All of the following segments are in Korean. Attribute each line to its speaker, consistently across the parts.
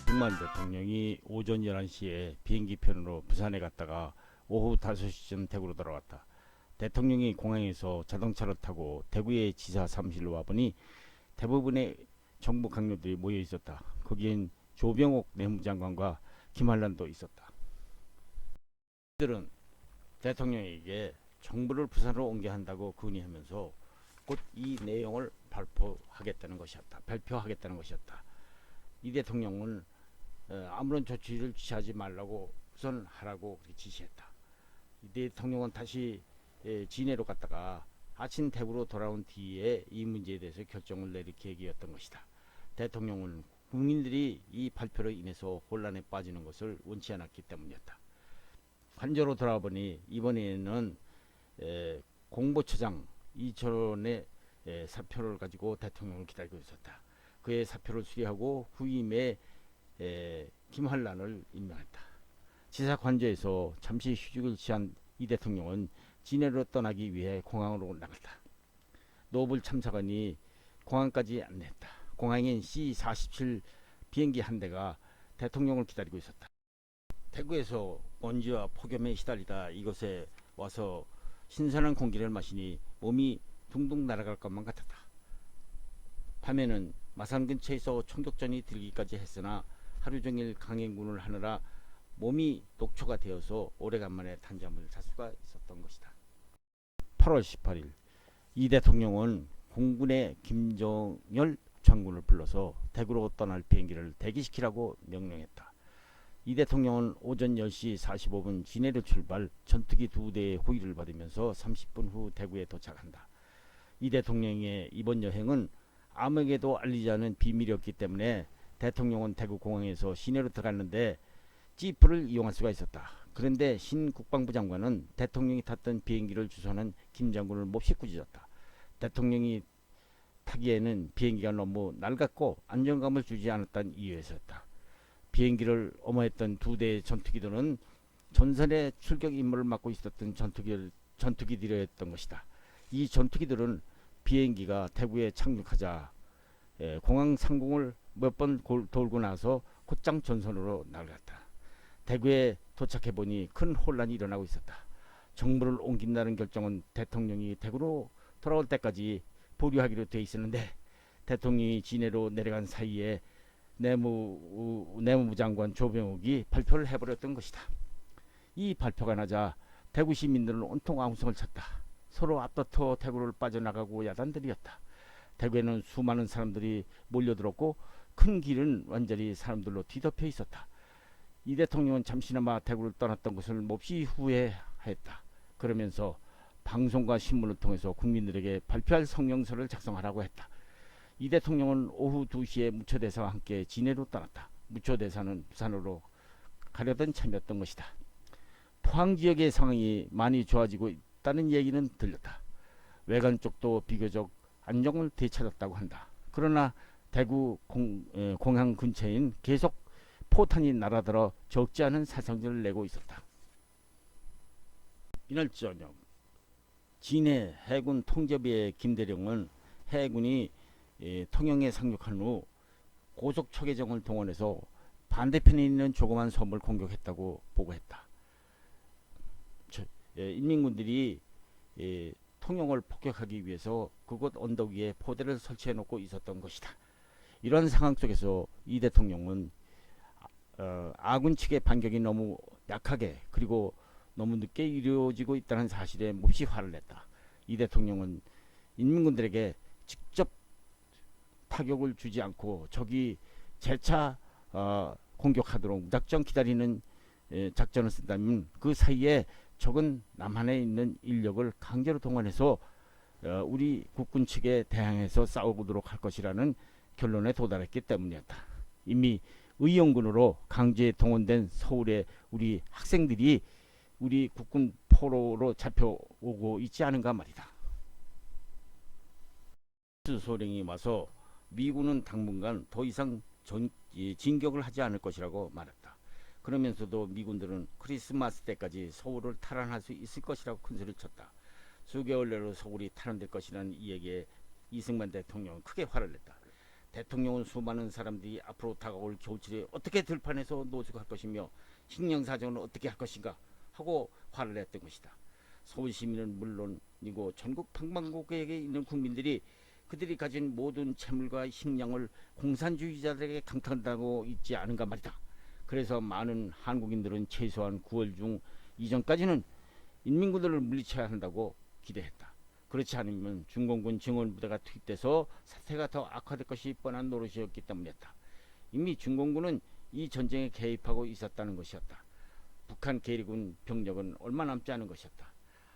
Speaker 1: 김만 대통령이 오전 11시에 비행기 편으로 부산에 갔다가 오후 5시쯤 대구로 돌아왔다. 대통령이 공항에서 자동차를 타고 대구의 지사 사무실로 와보니 대부분의 정부 강요들이 모여 있었다. 거기엔 조병옥 내무장관과 김한란도 있었다. 이들은 대통령에게 정부를 부산으로 옮겨야 한다고 건의하면서 곧 이 내용을 발표하겠다는 것이었다. 이 대통령은 아무런 조치를 취하지 말라고 우선 하라고 지시했다. 이 대통령은 다시 진해로 갔다가 아침 대구로 돌아온 뒤에 이 문제에 대해서 결정을 내릴 계획이었던 것이다. 대통령은 국민들이 이 발표로 인해서 혼란에 빠지는 것을 원치 않았기 때문이었다. 관저로 돌아와 보니 이번에는 공보처장 이철원의 사표를 가지고 대통령을 기다리고 있었다. 그의 사표를 수리하고 후임에 김한란을 임명했다. 지사 관저에서 잠시 휴식을 취한 이 대통령은 진해로 떠나기 위해 공항으로 나갔다. 노블 참사관이 공항까지 안내했다. 공항엔 C-47 비행기 한 대가 대통령을 기다리고 있었다. 대구에서 먼지와 폭염에 시달리다 이곳에 와서 신선한 공기를 마시니 몸이 둥둥 날아갈 것만 같았다. 밤에는 마산 근처에서 총격전이 들기까지 했으나 하루 종일 강행군을 하느라 몸이 녹초가 되어서 오래간만에 단잠을 잘 수가 있었던 것이다. 8월 18일 이 대통령은 공군의 김정열 장군을 불러서 대구로 떠날 비행기를 대기시키라고 명령했다. 이 대통령은 오전 10시 45분 진해로 출발 전투기 2대의 호위를 받으면서 30분 후 대구에 도착한다. 이 대통령의 이번 여행은 아무에게도 알리지 않은 비밀이었기 때문에 대통령은 대구 공항에서 시내로 들어갔는데 지프를 이용할 수가 있었다. 그런데 신 국방부 장관은 대통령이 탔던 비행기를 주선한 김 장군을 몹시 꾸짖었다. 대통령이 타기에는 비행기가 너무 낡았고 안정감을 주지 않았다는 이유에서였다. 비행기를 엄호했던 2대의 전투기들은 전선의 출격 임무를 맡고 있었던 전투기들이었던 것이다. 이 전투기들은 비행기가 대구에 착륙하자 공항 상공을 몇 번 돌고 나서 곧장 전선으로 날아갔다. 대구에 도착해보니 큰 혼란이 일어나고 있었다. 정부를 옮긴다는 결정은 대통령이 대구로 돌아올 때까지 보류하기로 돼 있었는데 대통령이 진해로 내려간 사이에 내무부 장관 조병옥이 발표를 해버렸던 것이다. 이 발표가 나자 대구 시민들은 온통 아우성을 쳤다. 서로 앞다퉈 대구를 빠져나가고 야단들이었다. 대구에는 수많은 사람들이 몰려들었고 큰 길은 완전히 사람들로 뒤덮여 있었다. 이 대통령은 잠시나마 대구를 떠났던 것을 몹시 후회했다. 그러면서 방송과 신문을 통해서 국민들에게 발표할 성명서를 작성하라고 했다. 이 대통령은 오후 2시에 무초대사와 함께 진해로 떠났다. 무초대사는 부산으로 가려던 참이었던 것이다. 포항 지역의 상황이 많이 좋아지고 있다는 얘기는 들렸다. 외관 쪽도 비교적 안정을 되찾았다고 한다. 그러나 대구 공항 근처엔 계속 포탄이 날아들어 적지 않은 사상자를 내고 있었다. 이날 저녁 진해 해군 통제부의 김대령은 해군이 통영에 상륙한 후 고속 초계정을 동원해서 반대편에 있는 조그만 섬을 공격했다고 보고했다. 인민군들이 통영을 폭격하기 위해서 그곳 언덕 위에 포대를 설치해 놓고 있었던 것이다. 이런 상황 속에서 이 대통령은 아군 측의 반격이 너무 약하게 그리고 너무 늦게 이루어지고 있다는 사실에 몹시 화를 냈다. 이 대통령은 인민군들에게 직접 타격을 주지 않고 적이 재차 공격하도록 무작정 기다리는 작전을 쓴다면 그 사이에 적은 남한에 있는 인력을 강제로 동원해서 우리 국군 측에 대항해서 싸우도록 할 것이라는 결론에 도달했기 때문이었다. 이미 의용군으로 강제에 동원된 서울의 우리 학생들이 우리 국군 포로로 잡혀오고 있지 않은가 말이다. 소령이 와서 미군은 당분간 더 이상 진격을 하지 않을 것이라고 말했다. 그러면서도 미군들은 크리스마스 때까지 서울을 탈환할 수 있을 것이라고 큰소리를 쳤다. 수개월 내로 서울이 탈환될 것이라는 이 얘기에 이승만 대통령은 크게 화를 냈다. 대통령은 수많은 사람들이 앞으로 다가올 겨울철에 어떻게 들판에서 노숙할 것이며 식량사정은 어떻게 할 것인가 하고 화를 냈던 것이다. 서울 시민은 물론이고 전국 방방곡곡에 있는 국민들이 그들이 가진 모든 채물과 식량을 공산주의자들에게 강탈한다고 있지 않은가 말이다. 그래서 많은 한국인들은 최소한 9월 중 이전까지는 인민군들을 물리쳐야 한다고 기대했다. 그렇지 않으면 중공군 증원부대가 투입돼서 사태가 더 악화될 것이 뻔한 노릇이었기 때문이었다. 이미 중공군은 이 전쟁에 개입하고 있었다는 것이었다. 북한 계리군 병력은 얼마 남지 않은 것이었다.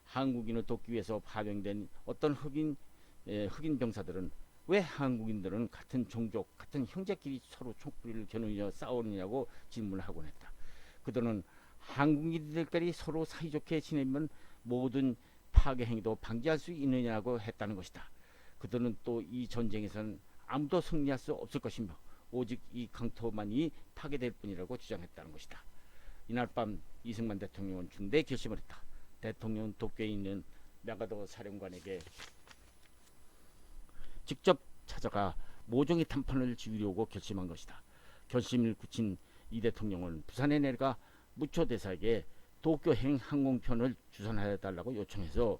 Speaker 1: 한국인을 돕기 위해서 파병된 어떤 흑인 병사들은 왜 한국인들은 같은 종족, 같은 형제끼리 서로 총구리를 겨누며 싸우느냐고 질문을 하곤 했다. 그들은 한국인들끼리 서로 사이좋게 지내면 모든 파괴 행위도 방지할 수 있느냐고 했다는 것이다. 그들은 또 이 전쟁에서는 아무도 승리할 수 없을 것이며 오직 이 강토만이 파괴될 뿐이라고 주장했다는 것이다. 이날 밤 이승만 대통령은 중대 결심을 했다. 대통령 도쿄에 있는 나가도 사령관에게 직접 찾아가 모종의 탐판을 지으려고 결심한 것이다. 결심을 굳힌 이 대통령은 부산에 내려가 무초 대사에게 도쿄행 항공편을 주선해 달라고 요청해서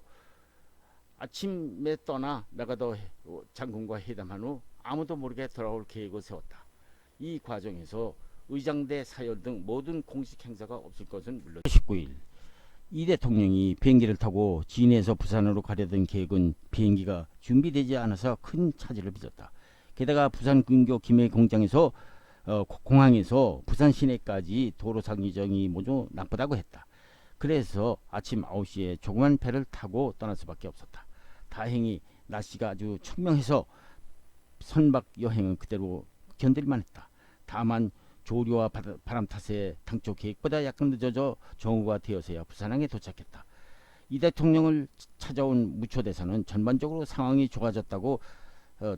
Speaker 1: 아침에 떠나 나가도 장군과 회담한 후 아무도 모르게 돌아올 계획을 세웠다. 이 과정에서 의장대 사열 등 모든 공식 행사가 없을 것은 물론 19일 이 대통령이 비행기를 타고 진해에서 부산으로 가려던 계획은 비행기가 준비되지 않아서 큰 차질을 빚었다. 게다가 부산 근교 김해 공장에서 공항에서 부산 시내까지 도로 상정이 모두 나쁘다고 했다. 그래서 아침 9시에 조그만 배를 타고 떠날 수밖에 없었다. 다행히 날씨가 아주 청명해서 선박 여행은 그대로 견딜만 했다. 다만 조류와 바람 탓에 당초 계획보다 약간 늦어져 정오가 되어서야 부산항에 도착했다. 이 대통령을 찾아온 무초대사는 전반적으로 상황이 좋아졌다고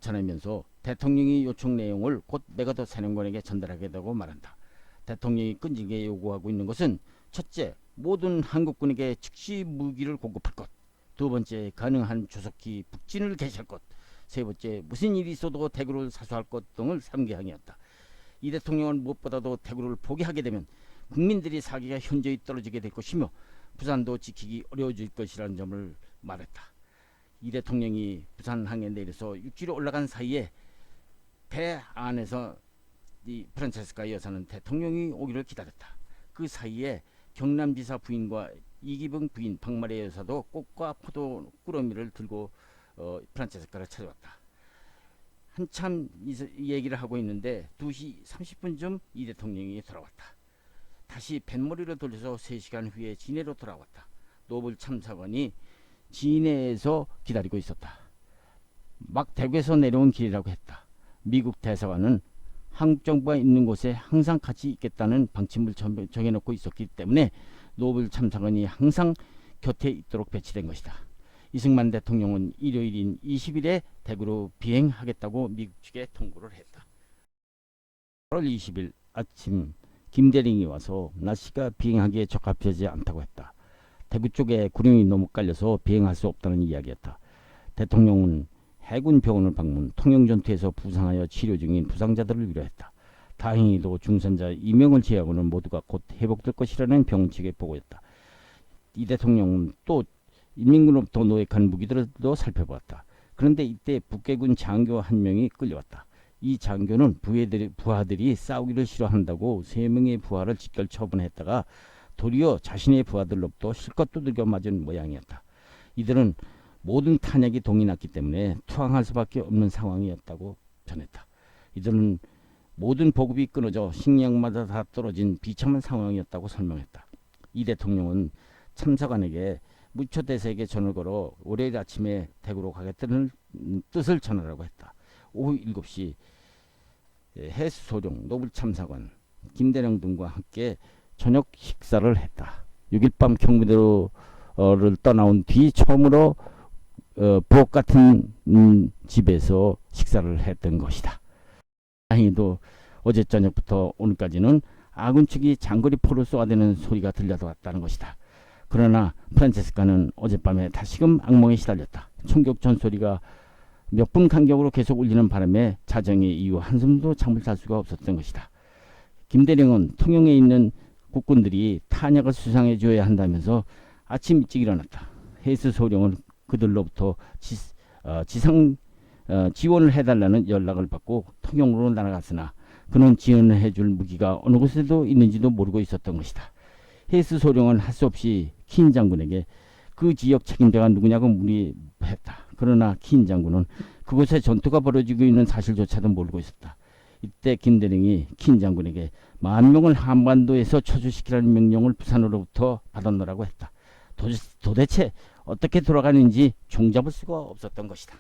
Speaker 1: 전하면서 대통령이 요청 내용을 곧 메가더 사령관에게 전달하겠다고 말한다. 대통령이 끈질기게 요구하고 있는 것은 첫째, 모든 한국군에게 즉시 무기를 공급할 것. 두 번째, 가능한 조속히 북진을 개시할 것. 세 번째, 무슨 일이 있어도 대구를 사수할 것 등을 3개항이었다. 이 대통령은 무엇보다도 대구를 포기하게 되면 국민들이 사기가 현저히 떨어지게 될 것이며 부산도 지키기 어려워질 것이라는 점을 말했다. 이 대통령이 부산항에 내려서 육지로 올라간 사이에 배 안에서 이 프란체스카 여사는 대통령이 오기를 기다렸다. 그 사이에 경남지사 부인과 이기붕 부인 박마리 여사도 꽃과 포도 꾸러미를 들고 프란체스카를 찾아왔다. 한참 이 얘기를 하고 있는데 2시 30분쯤 이 대통령이 돌아왔다. 다시 뱃머리를 돌려서 3시간 후에 진해로 돌아왔다. 노블 참사관이 진해에서 기다리고 있었다. 막 대구에서 내려온 길이라고 했다. 미국 대사관은 한국 정부가 있는 곳에 항상 같이 있겠다는 방침을 정해놓고 있었기 때문에 노블 참사관이 항상 곁에 있도록 배치된 것이다. 이승만 대통령은 일요일인 20일에 대구로 비행하겠다고 미국 측에 통보를 했다. 8월 20일 아침 김대링이 와서 날씨가 비행하기에 적합하지 않다고 했다. 대구 쪽에 구름이 너무 깔려서 비행할 수 없다는 이야기였다. 대통령은 해군 병원을 방문, 통영전투에서 부상하여 치료 중인 부상자들을 위로했다. 다행히도 중선자 2명을 제외하고는 모두가 곧 회복될 것이라는 병원 측의 보고였다. 이 대통령은 또 인민군으로부터 노획한 무기들도 살펴보았다. 그런데 이때 북계군 장교 한 명이 끌려왔다. 이 장교는 부하들이 싸우기를 싫어한다고 3명의 부하를 직결 처분했다가 도리어 자신의 부하들로부터 실컷 두들겨 맞은 모양이었다. 이들은 모든 탄약이 동이 났기 때문에 투항할 수밖에 없는 상황이었다고 전했다. 이들은 모든 보급이 끊어져 식량마다 다 떨어진 비참한 상황이었다고 설명했다. 이 대통령은 참사관에게 무초대사에게 전을 걸어 월요일 아침에 대구로 가겠다는 뜻을 전하라고 했다. 오후 7시 해수소령 노블 참사관 김대령 등과 함께 저녁 식사를 했다. 6일 밤 경부대로를 떠나온 뒤 처음으로 부엌 같은 집에서 식사를 했던 것이다. 다행히도 어제 저녁부터 오늘까지는 아군 측이 장거리 포를 쏘아대는 소리가 들려왔다는 것이다. 그러나 프란체스카는 어젯밤에 다시금 악몽에 시달렸다. 총격 전소리가 몇 분 간격으로 계속 울리는 바람에 자정에 이후 한숨도 잠을 잘 수가 없었던 것이다. 김대령은 통영에 있는 국군들이 탄약을 수상해 줘야 한다면서 아침 일찍 일어났다. 해수 소령은 그들로부터 지원을 해달라는 연락을 받고 통영으로 날아갔으나 그는 지원을 해줄 무기가 어느 곳에도 있는지도 모르고 있었던 것이다. 해수 소령은 할 수 없이 킨 장군에게 그 지역 책임자가 누구냐고 문의했다. 그러나 킨 장군은 그곳에 전투가 벌어지고 있는 사실조차도 모르고 있었다. 이때 김대령이 킨 장군에게 10,000명을 한반도에서 처주시키라는 명령을 부산으로부터 받았노라고 했다. 도대체 어떻게 돌아가는지 종잡을 수가 없었던 것이다.